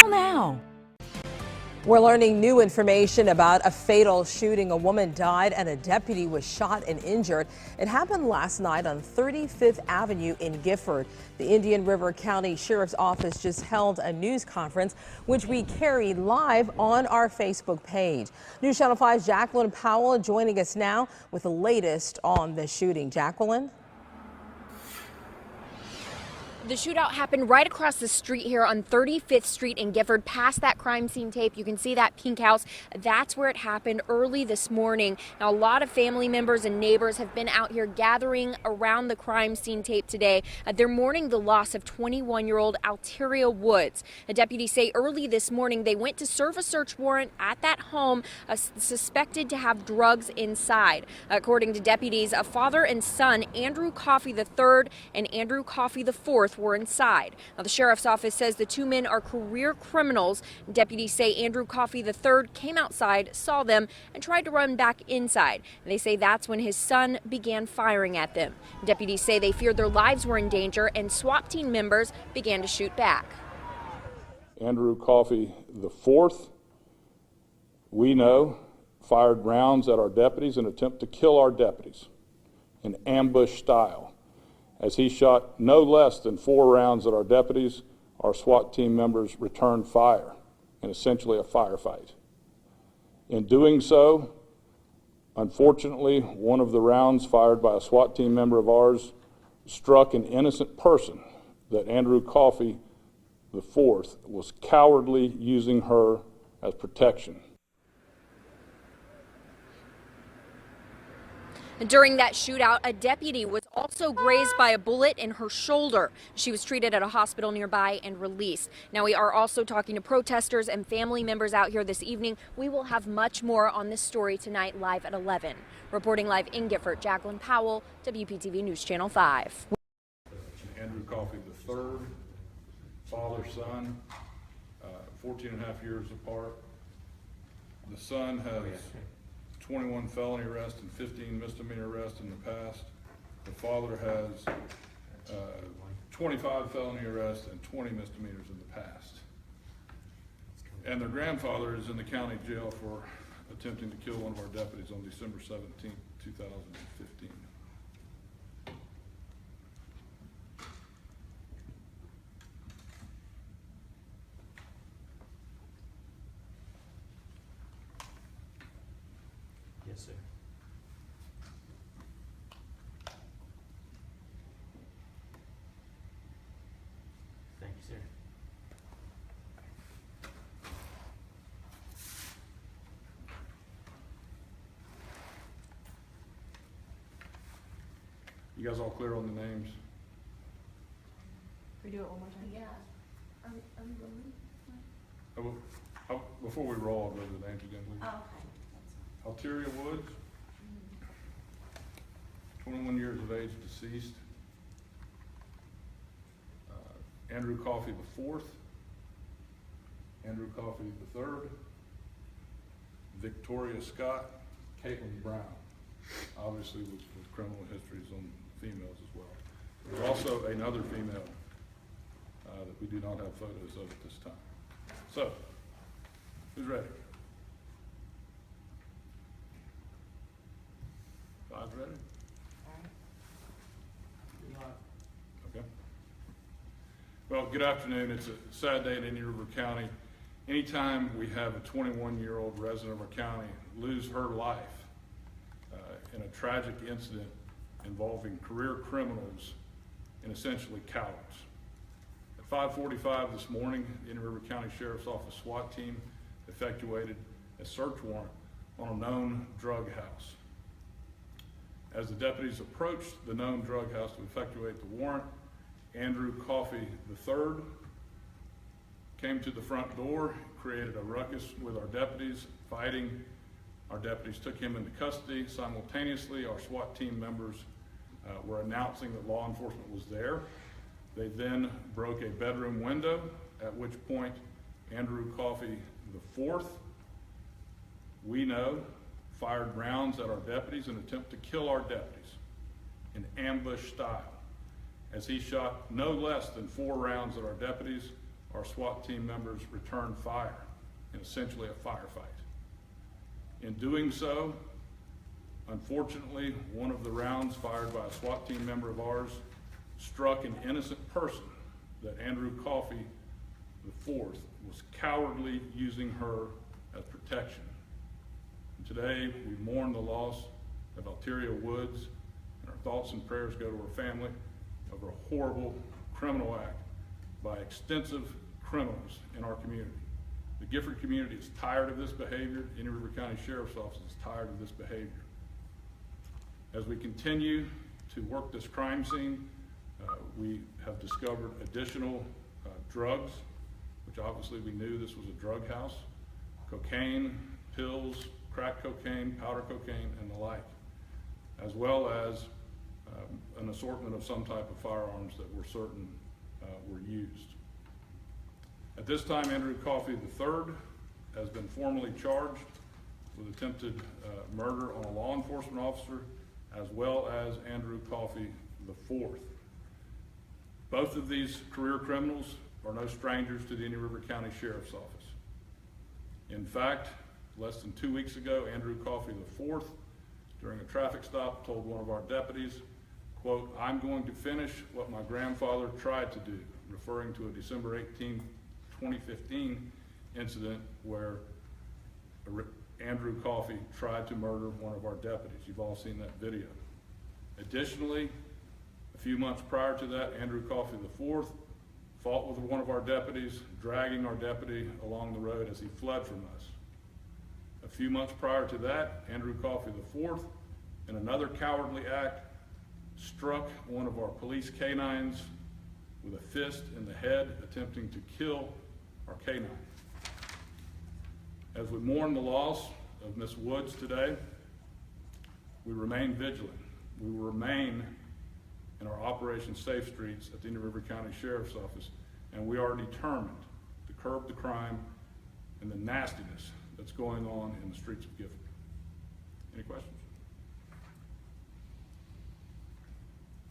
Now. We're learning new information about a fatal shooting. A woman died and a deputy was shot and injured. It happened last night on 35th Avenue in Gifford. The Indian River County Sheriff's Office just held a news conference, which we carried live on our Facebook page. News Channel 5's Jacqueline Powell joining us now with the latest on the shooting. Jacqueline? The shootout happened right across the street here on 35th Street in Gifford, past that crime scene tape. You can see that pink house. That's where it happened early this morning. Now, a lot of family members and neighbors have been out here gathering around the crime scene tape today. They're mourning the loss of 21-year-old Alteria Woods. The deputies say early this morning they went to serve a search warrant at that home suspected to have drugs inside. According to deputies, a father and son, Andrew Coffey III and Andrew Coffey IV, were inside. Now, the sheriff's office says the two men are career criminals. Deputies say Andrew Coffey III came outside, saw them, and tried to run back inside. And they say that's when his son began firing at them. Deputies say they feared their lives were in danger, and SWAT team members began to shoot back. Andrew Coffey IV, we know, fired rounds at our deputies in an attempt to kill our deputies in ambush style. As he shot no less than 4 rounds at our deputies, our SWAT team members returned fire in essentially a firefight. In doing so, unfortunately, one of the rounds fired by a SWAT team member of ours struck an innocent person that Andrew Coffey IV was cowardly using her as protection. During that shootout, a deputy was also grazed by a bullet in her shoulder. She was treated at a hospital nearby and released. Now, we are also talking to protesters and family members out here this evening. We will have much more on this story tonight live at 11. Reporting live in Gifford, Jacqueline Powell, WPTV News Channel 5. Andrew Coffey III, father, son, 14 and a half years apart. The son has 21 felony arrests and 15 misdemeanor arrests in the past. The father has 25 felony arrests and 20 misdemeanors in the past. And their grandfather is in the county jail for attempting to kill one of our deputies on December 17, 2015. Yes, sir. Thank you, sir. You guys all clear on the names? We do it one more time. Yeah. Before we roll, I'll go to the names again, please. Oh, okay. Alteria Woods, 21 years of age, deceased. Andrew Coffey IV, Andrew Coffey III, Victoria Scott, Caitlin Brown, obviously with criminal histories on females as well. There's also another female that we do not have photos of at this time. So, who's ready? 5 ready? Okay. Well, good afternoon. It's a sad day in Indian River County. Anytime we have a 21-year-old resident of our county lose her life in a tragic incident involving career criminals and essentially cowards. At 5:45 this morning, the Indian River County Sheriff's Office SWAT team effectuated a search warrant on a known drug house. As the deputies approached the known drug house to effectuate the warrant, Andrew Coffey III came to the front door, created a ruckus with our deputies, fighting. Our deputies took him into custody. Simultaneously, our SWAT team members were announcing that law enforcement was there. They then broke a bedroom window, at which point Andrew Coffey IV, we know, fired rounds at our deputies in an attempt to kill our deputies in ambush style. As he shot no less than 4 rounds at our deputies, our SWAT team members returned fire in essentially a firefight. In doing so, unfortunately, one of the rounds fired by a SWAT team member of ours struck an innocent person that Andrew Coffey IV was cowardly using her as protection. And today, we mourn the loss of Alteria Woods, and our thoughts and prayers go to her family over a horrible criminal act by extensive criminals in our community. The Gifford community is tired of this behavior. The Indian River County Sheriff's Office is tired of this behavior. As we continue to work this crime scene, we have discovered additional drugs, which obviously we knew this was a drug house, cocaine, pills, crack cocaine, powder cocaine, and the like, as well as an assortment of some type of firearms that we're certain were used. At this time, Andrew Coffey III has been formally charged with attempted murder on a law enforcement officer, as well as Andrew Coffey IV. Both of these career criminals are no strangers to the Indian River County Sheriff's Office. In fact, less than 2 weeks ago, Andrew Coffey IV, during a traffic stop, told one of our deputies, quote, "I'm going to finish what my grandfather tried to do," referring to a December 18, 2015 incident where Andrew Coffey tried to murder one of our deputies. You've all seen that video. Additionally, a few months prior to that, Andrew Coffey IV fought with one of our deputies, dragging our deputy along the road as he fled from us. A few months prior to that, Andrew Coffey IV, in another cowardly act, struck one of our police canines with a fist in the head, attempting to kill our canine. As we mourn the loss of Miss Woods today, we remain vigilant. We will remain in our Operation Safe Streets at the Indian River County Sheriff's Office, and we are determined to curb the crime and the nastiness that's going on in the streets of Gifford. Any questions?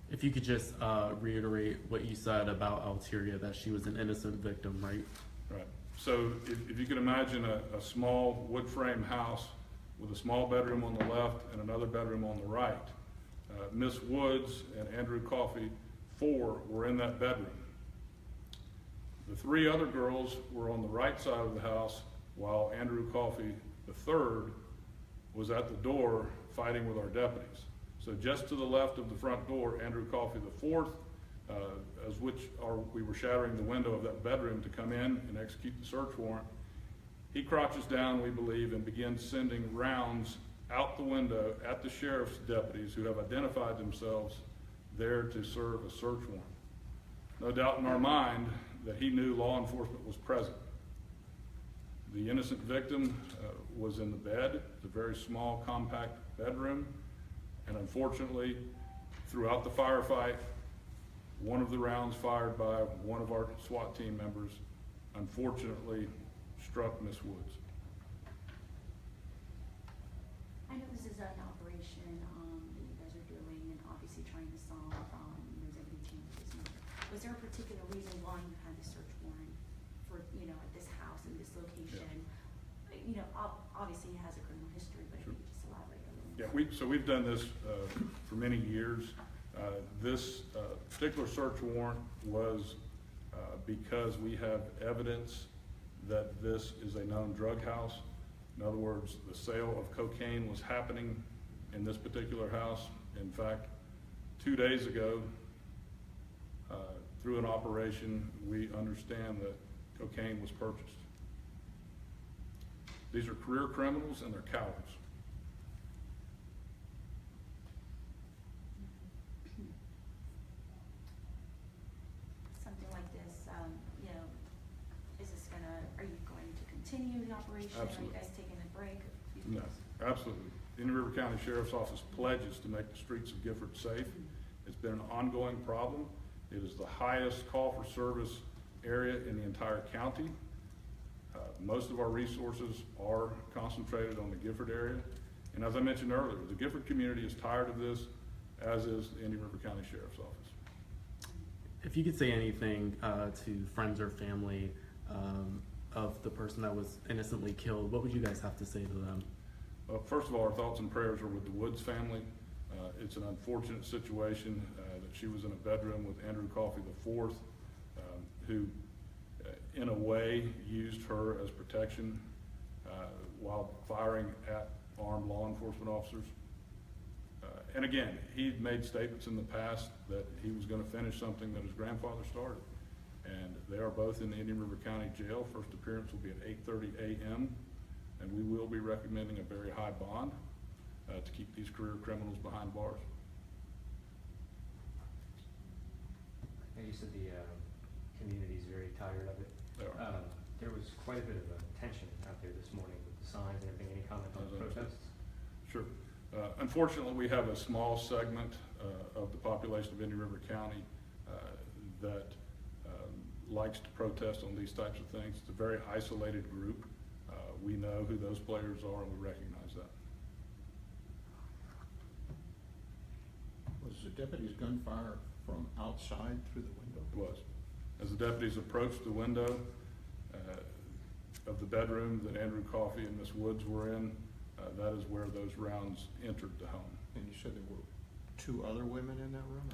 If you could just reiterate what you said about Alteria, that she was an innocent victim, right? Right. So if you can imagine a small wood frame house with a small bedroom on the left and another bedroom on the right, Miss Woods and Andrew Coffey IV were in that bedroom. The three other girls were on the right side of the house, while Andrew Coffey III was at the door fighting with our deputies. So just to the left of the front door, Andrew Coffey IV, we were shattering the window of that bedroom to come in and execute the search warrant. He crouches down, we believe, and begins sending rounds out the window at the sheriff's deputies who have identified themselves there to serve a search warrant. No doubt in our mind that he knew law enforcement was present. The innocent victim was in the bed, the very small, compact bedroom, and unfortunately, throughout the firefight, one of the rounds fired by one of our SWAT team members unfortunately struck Miss Woods. I know this is an operation that you guys are doing and obviously trying to solve those everything changes. Was there a particular reason why you had the search warrant for, at this house and this location? Yeah. Obviously it has a criminal history, but Sure. If you just elaborate a little. Yeah, we've done this for many years. This particular search warrant was because we have evidence that this is a known drug house. In other words, the sale of cocaine was happening in this particular house. In fact, 2 days ago, through an operation, we understand that cocaine was purchased. These are career criminals and they're cowards. Something like this, are you going to continue the operation? Absolutely. Are you guys taking a break? No, absolutely. The Indian River County Sheriff's Office pledges to make the streets of Gifford safe. It's been an ongoing problem. It is the highest call for service area in the entire county. Most of our resources are concentrated on the Gifford area. And as I mentioned earlier, the Gifford community is tired of this, as is the Indian River County Sheriff's Office. If you could say anything to friends or family of the person that was innocently killed, what would you guys have to say to them? First of all, our thoughts and prayers are with the Woods family. It's an unfortunate situation that she was in a bedroom with Andrew Coffey IV, who in a way used her as protection while firing at armed law enforcement officers. And again, he'd made statements in the past that he was going to finish something that his grandfather started. And they are both in the Indian River County Jail. First appearance will be at 8:30 a.m. And we will be recommending a very high bond to keep these career criminals behind bars. You said the community's very tired of it. They are. There was quite a bit of tension out there this morning with the signs and everything. Any comment on the protests? Sure. Unfortunately, we have a small segment of the population of Indian River County that likes to protest on these types of things. It's a very isolated group. We know who those players are, and we recognize that. Was the deputy's gunfire from outside through the window? It was. As the deputies approached the window of the bedroom that Andrew Coffey and Miss Woods were in, that is where those rounds entered the home. And you said there were 2 other women in that room?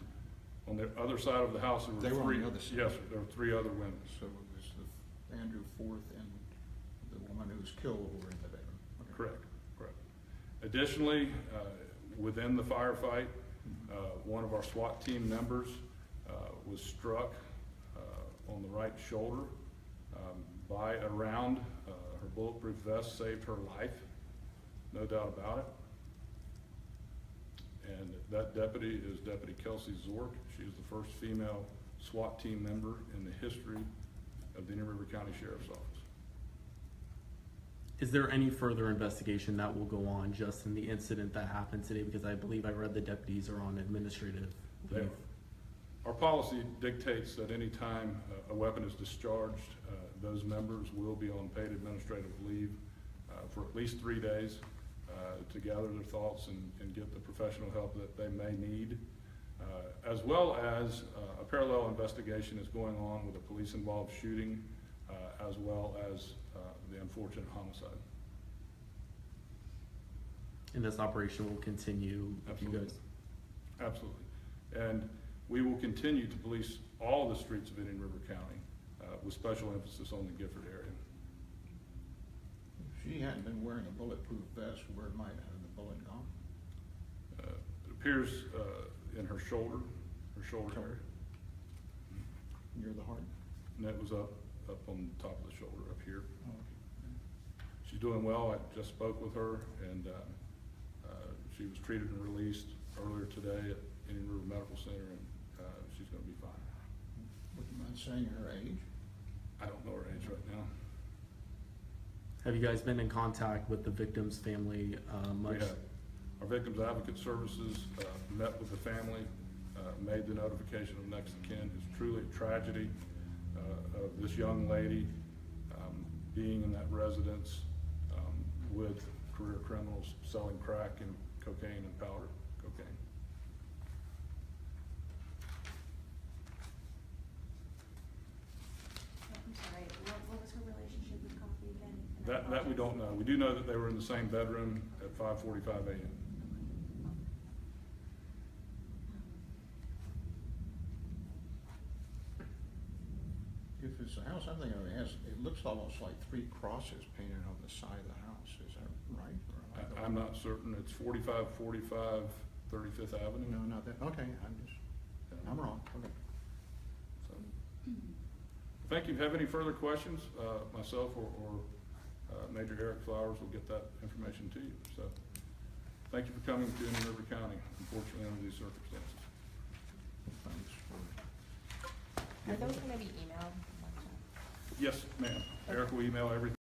On the other side of the house, there were They were on three. the other side. Yes, sir, there were 3 other women. So it was Andrew Forth and the woman who was killed were in the bedroom? Okay. Correct, correct. Additionally, within the firefight, one of our SWAT team members was struck on the right shoulder by a round. Her bulletproof vest saved her life, no doubt about it. And that deputy is Deputy Kasey Zork. She is the first female SWAT team member in the history of the Indian River County Sheriff's Office. Is there any further investigation that will go on just in the incident that happened today? Because I believe I read the deputies are on administrative leave. Our policy dictates that any time a weapon is discharged, those members will be on paid administrative leave for at least 3 days to gather their thoughts and get the professional help that they may need. As well as a parallel investigation is going on with a police-involved shooting, as well as the unfortunate homicide. And this operation will continue with you guys? Absolutely. And we will continue to police all the streets of Indian River County with special emphasis on the Gifford area. If she hadn't been wearing a bulletproof vest, where might have the bullet gone? It appears in her shoulder area. Near the heart? And that was up on the top of the shoulder up here. Oh, okay. She's doing well. I just spoke with her, and she was treated and released earlier today at Indian River Medical Center, and she's going to be fine. Would you mind saying her age? I don't know her age right now. Have you guys been in contact with the victim's family much? We have. Our Victims Advocate Services met with the family, made the notification of next of kin. It's truly a tragedy of this young lady being in that residence with career criminals selling crack and cocaine and powder cocaine. I'm sorry, what was her relationship with Coffey again? That we don't know. We do know that they were in the same bedroom at 5:45 a.m. If it's a house, I'm thinking it looks almost like 3 crosses painted on the side of the house. Is that right? I'm not certain. It's 4545 35th Avenue. No, not that. Okay, I'm wrong. Okay. So, thank you. Have any further questions? Myself or Major Eric Flowers will get that information to you. So, thank you for coming to Indian River County, unfortunately, under these circumstances. Thanks for. Are those going to be emailed? Yes, ma'am. Eric will email everything.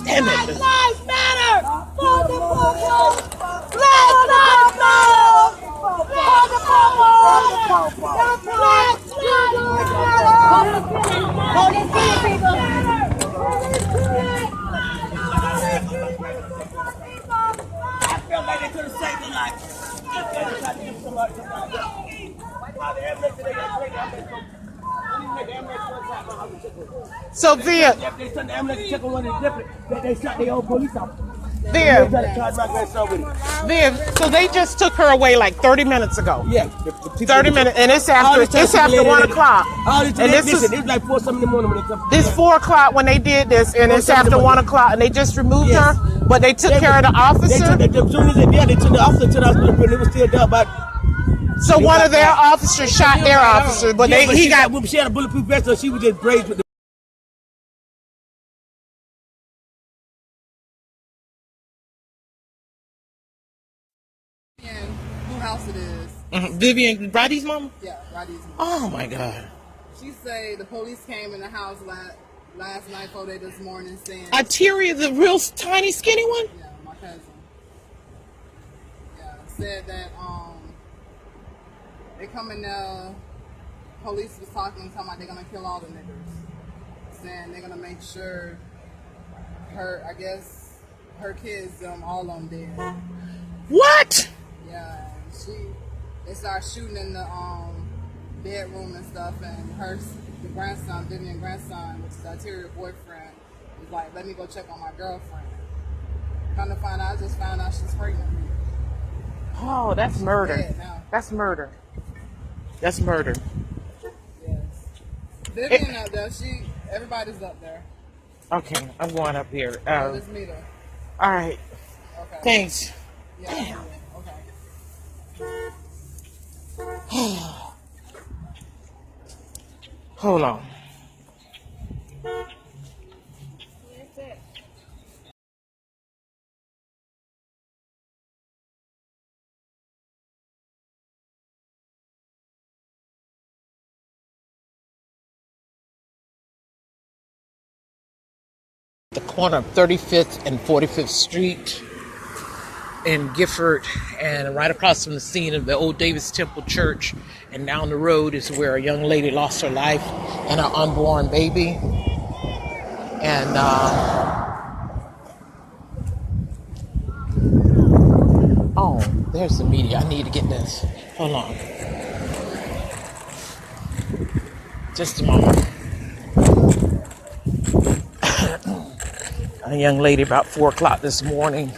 Damn it! Black Lives Matter! For the people! Black Lives Matter! For the people! The Black Lives Matter! For the people! So Viv, They sent the ambulance to check on one of the different. They shot their own police officer. Viv, They tried to charge my grandson with it. Viv. So they just took her away like 30 minutes ago. Yeah. 30 minutes, and it's after 1 o'clock. And this is like 4 something in the morning when they come. This 4 o'clock when they did this, and it's after 1 o'clock, and they just removed her, but they took care of the officer. They took the officer to the hospital, but it was still there. But so one of their officers shot their officer, but she had a bulletproof vest, so she was just brazed with the. Who house it is? Vivian Roddy's mama? Yeah, Roddy's mom. Oh my God. She say the police came in the house last night, 4 days this morning, saying. Tyria, the real tiny skinny one? Yeah, my cousin. Yeah, said that they come in there. Police was talking about they're gonna kill all the niggers, saying they're gonna make sure her kids, all of them dead. What? Yeah, they started shooting in the bedroom and stuff, and the grandson, Vivian grandson, which is the Tyria boyfriend, was like, let me go check on my girlfriend. Come to find out, I just found out she's pregnant. Oh, that's murder. Dead now. That's murder. That's murder. Yes. Vivian up there, everybody's up there. Okay, I'm going up here. Let's meet her. All right. Okay. Thanks. Yeah, Damn. Okay. Hold on. The corner of 35th and 45th Street in Gifford, and right across from the scene of the old Davis Temple Church, and down the road is where a young lady lost her life and her unborn baby. And oh, there's the media. I need to get this. Hold on. Just a moment. A young lady about 4 o'clock this morning,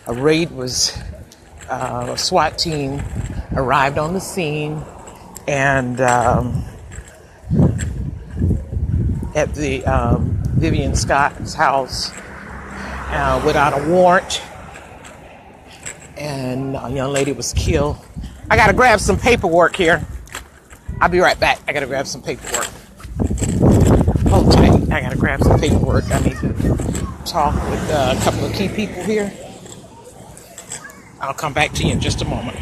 a raid was, a SWAT team arrived on the scene, and at the Vivian Scott's house without a warrant, and a young lady was killed. I gotta grab some paperwork here. I'll be right back. I gotta grab some paperwork. Hold tight. I gotta grab some paperwork. I need to talk with a couple of key people here. I'll come back to you in just a moment.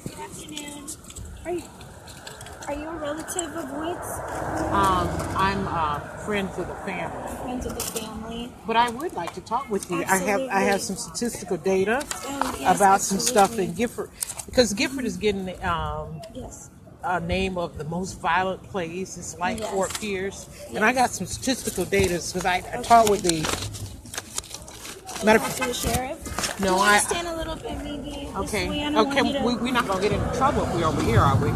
Good afternoon. Are you a relative of Woods? I'm friends of the family. Friends of the family. But I would like to talk with you. Absolutely. I have some statistical data Yes, about some stuff absolutely. in Gifford, because Gifford is getting Yes. a name of the most violent place. It's like Yes. Fort Pierce, and I got some statistical data because I talked with the matter Talk to the sheriff? No, Do you I- want to stand a little bit, maybe? Okay. This way? I don't want you to, We're not gonna get into trouble if we're over here, are we?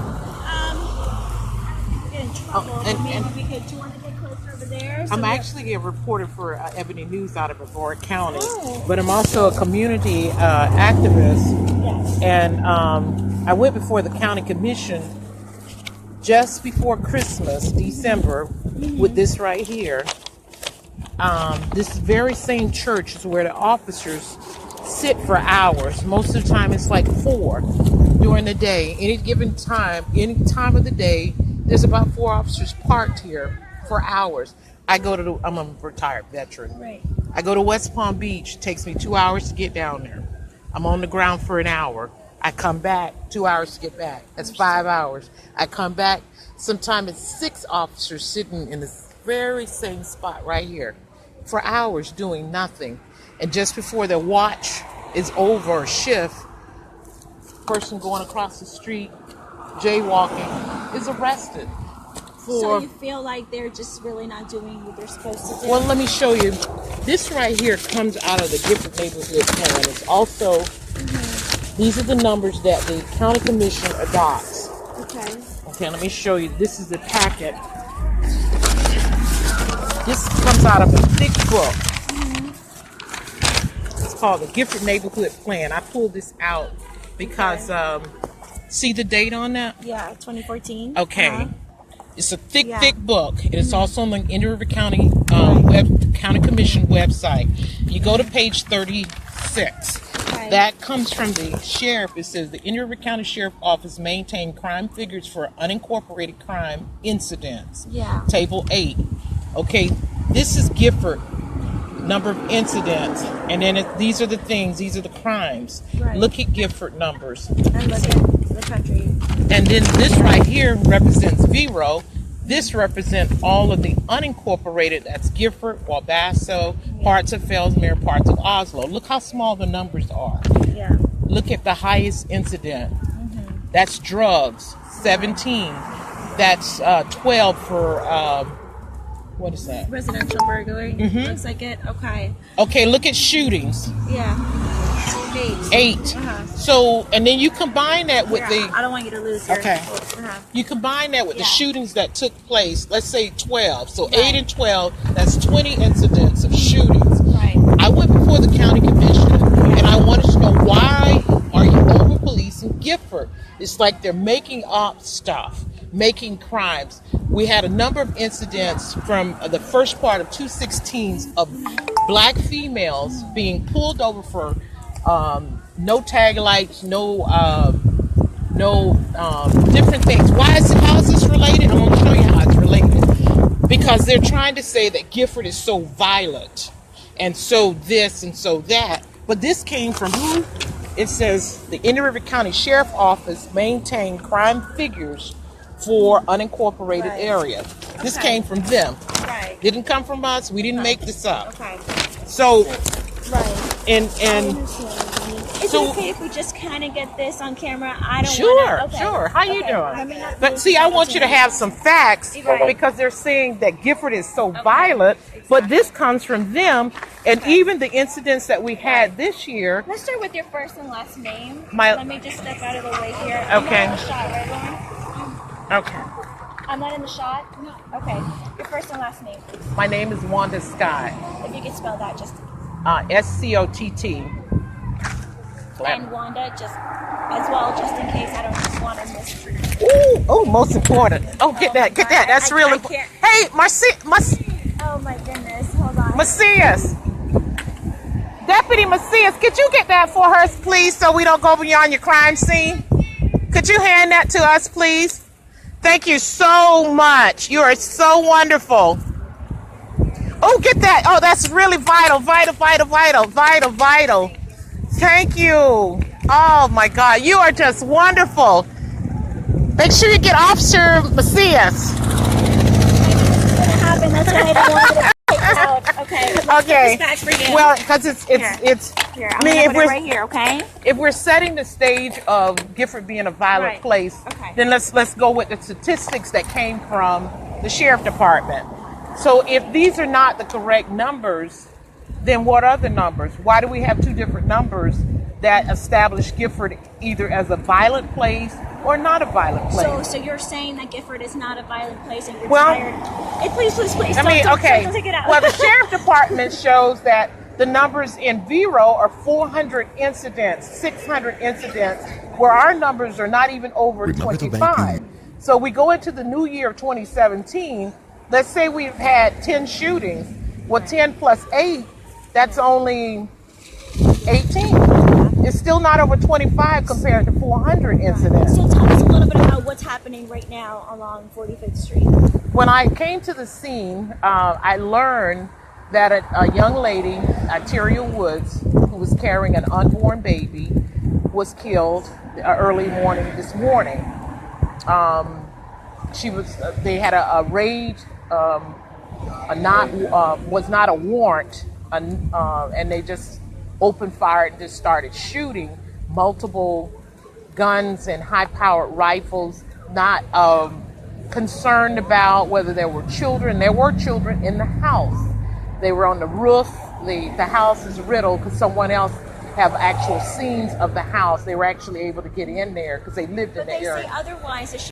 get in trouble. and- but maybe and- we could. Do you want to get closer over there? I'm that- actually a reporter for Ebony News out of Brevard County, Oh. but I'm also a community activist. Yes. And I went before the county commission just before Christmas, December, with this right here. This very same church is where the officers sit for hours. Most of the time it's like 4 during the day. Any given time, any time of the day, there's about 4 officers parked here for hours. I'm a retired veteran. Right. I go to West Palm Beach. It takes me 2 hours to get down there. I'm on the ground for an hour. I come back, 2 hours to get back. That's 5 hours. I come back. Sometimes it's 6 officers sitting in this very same spot right here for hours doing nothing. And just before their watch is over, shift, person going across the street, jaywalking, is arrested. So you feel like they're just really not doing what they're supposed to do? Well, let me show you. This right here comes out of the Gifford Neighborhood Plan. It's also, these are the numbers that the county commission adopts. Okay. Okay, let me show you. This is the packet. This comes out of a thick book. It's called the Gifford Neighborhood Plan. I pulled this out because, see the date on that? Yeah, 2014. Okay. It's a thick book. And it's also on the Indian River County County Commission website. You go to page 36. That comes from the sheriff. It says the Indian River County Sheriff Office maintain crime figures for unincorporated crime incidents. Yeah. Table 8. Okay, this is Gifford, number of incidents, and then these are the things, these are the crimes. Right. Look at Gifford numbers. And look at the country. And then this right here represents Vero. This represents all of the unincorporated, that's Gifford, Wabasso, parts of Fellsmere, parts of Oslo. Look how small the numbers are. Yeah. Look at the highest incident. That's drugs, 17. That's 12 for, what is that? Residential burglary. Looks like it. Okay. Okay, look at shootings. Yeah. 8. So, and then you combine that with I don't want you to lose your... Okay. You combine that with the shootings that took place, let's say 12. So 8 and 12, that's 20 incidents of shootings. Right. I went before the county commission and I wanted to know, why are you over policing Gifford? It's like they're making up stuff, making crimes. We had a number of incidents from the first part of 216s of black females being pulled over for no tag lights, no different things. How is this related? I'm going to show you how it's related. Because they're trying to say that Gifford is so violent, and so this and so that. But this came from who? It says the Indian River County Sheriff Office maintain crime figures for unincorporated areas. This came from them. Right. Didn't come from us. We didn't make this up. Okay. So, and Is so, it okay if we just kind of get this on camera? I don't sure, wanna, sure. How you doing? But see, I want you to have some facts because they're saying that Gifford is so violent, but this comes from them, and even the incidents that we had this year. Let's start with your first and last name. Let me just step out of the way here. Okay. I'm not in the shot, right, Lauren? Okay. I'm not in the shot? No. Okay. Your first and last name, please. My name is Wanda Scott. If you could spell that, just... SCOTT. And Wanda, just as well, just in case I don't just want to miss. Oh, most important. Oh, get that. That's really important. Hey, oh my goodness, hold on. Macias. Deputy Macias, could you get that for us, please, so we don't go beyond your crime scene? Could you hand that to us, please? Thank you so much. You are so wonderful. Oh, get that. Oh, that's really vital. Thank you. Oh my God, you are just wonderful. Make sure you get Officer Macias. That's why I don't want to take it out. Okay. Back for you. Well, because it's. Here, I'm gonna put it right here. Okay. If we're setting the stage of Gifford being a violent place, then let's go with the statistics that came from the sheriff department. So if these are not the correct numbers, then what are the numbers? Why do we have two different numbers that establish Gifford either as a violent place or not a violent place? So you're saying that Gifford is not a violent place, and you're tired? Hey, please. Don't take it out. Well, the sheriff department shows that the numbers in Vero are 400 incidents, 600 incidents, where our numbers are not even over 25. So we go into the new year of 2017. Let's say we've had 10 shootings. Well, 10 plus 8, that's only 18. It's still not over 25 compared to 400 incidents. So tell us a little bit about what's happening right now along 45th Street. When I came to the scene, I learned that a young lady, Terria Woods, who was carrying an unborn baby, was killed early morning this morning. They had a raid, was not a warrant, and they just opened fire and just started shooting multiple guns and high-powered rifles, not concerned about whether there were children. There were children in the house. They were on the roof. The house is riddled because someone else have actual scenes of the house. They were actually able to get in there because they lived in the area. But they say otherwise.